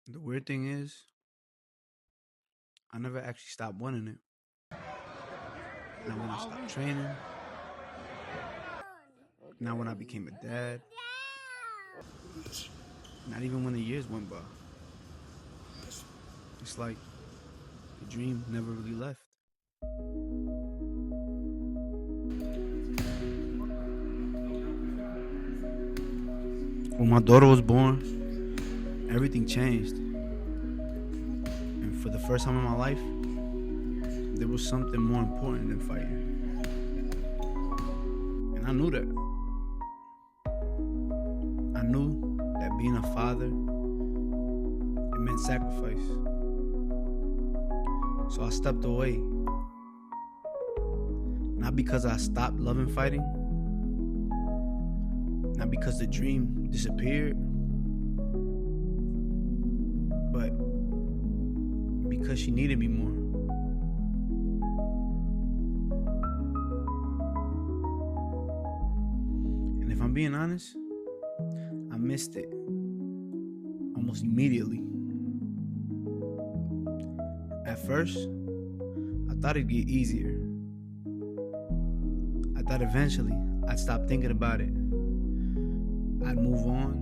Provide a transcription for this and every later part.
The weird thing is, I never actually stopped wanting it. Now when I stopped training, now when I became a dad, not even when the years went by. It's like the dream never really left. When my daughter was born, everything changed. And for the first time in my life, there was something more important than fighting. And I knew that. I knew that being a father, it meant sacrifice. So I stepped away. Not because I stopped loving fighting, not because the dream disappeared, but because she needed me more. And if I'm being honest, I missed it almost immediately. At first, I thought it'd get easier. I thought eventually I'd stop thinking about it. I'd move on.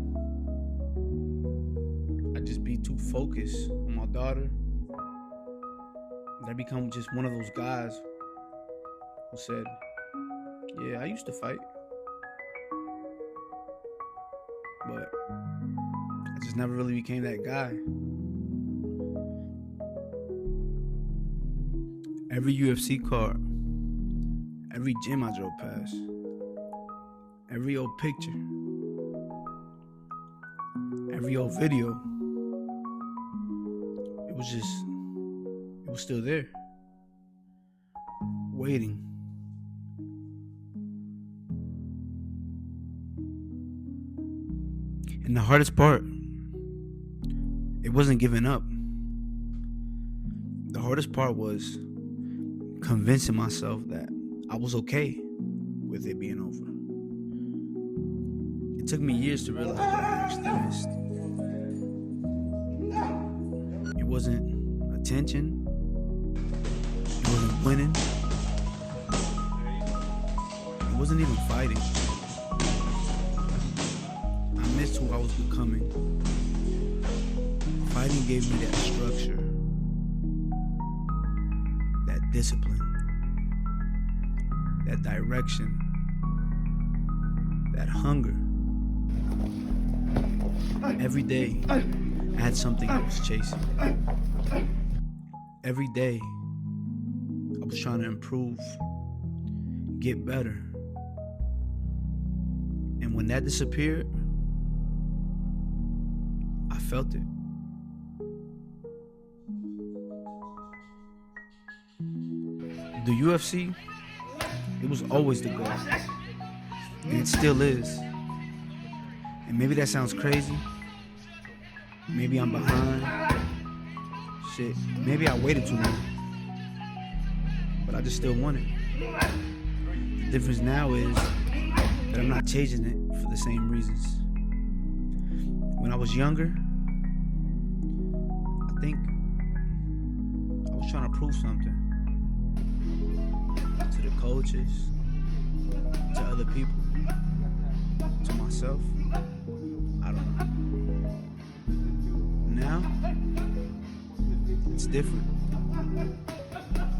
I'd just be too focused on my daughter. I'd become just one of those guys who said, yeah, I used to fight, but I just never really became that guy. Every UFC card, every gym I drove past, every old picture, every old video, it was still there, waiting. And the hardest part, it wasn't giving up. The hardest part was convincing myself that I was okay with it being over. It took me years to realize what I actually missed. It wasn't attention. It wasn't winning. It wasn't even fighting. I missed who I was becoming. Fighting gave me that structure, that discipline, that direction, that hunger. Every day, I had something I was chasing. Every day, I was trying to improve, get better. And when that disappeared, I felt it. The UFC, it was always the goal. And it still is. And maybe that sounds crazy. Maybe I'm behind. Shit, maybe I waited too long. But I just still want it. The difference now is that I'm not chasing it for the same reasons. When I was younger, I think I was trying to prove something to the coaches, to other people, to myself. I don't know. Now, it's different.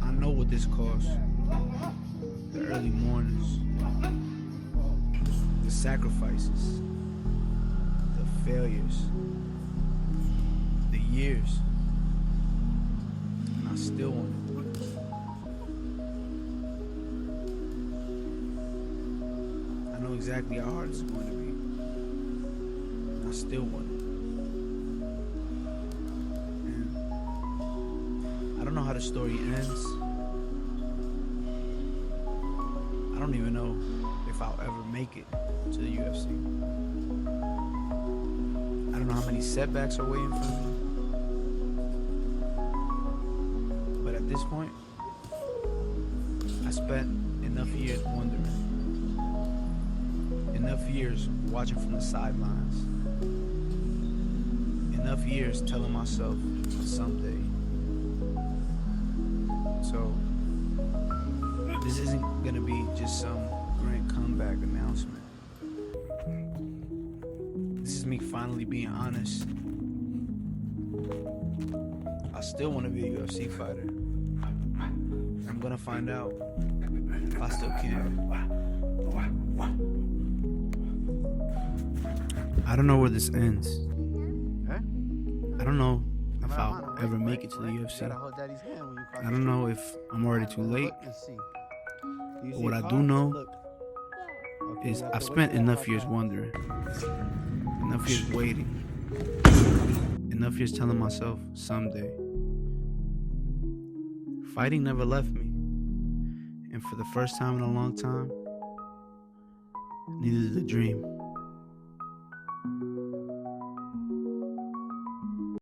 I know what this costs. The early mornings, the sacrifices, the failures, the years, and I still want it. I know exactly how hard it's going to be, and I still want it. And I don't know how the story ends. I don't even know if I'll ever make it to the UFC. I don't know how many setbacks are waiting for me. But at this point, I spent enough years wondering. Enough years watching from the sidelines. Enough years telling myself someday. So this isn't gonna be just some grand comeback announcement. This is me finally being honest. I still want to be a UFC fighter. I'm gonna find out if I still can. I don't know where this ends. I don't know if I'll ever make it to the UFC. I don't know if I'm already too late. But what I do know is I've spent enough years wondering, enough years waiting, enough years telling myself someday. Fighting never left me, and for the first time in a long time, neither did the dream.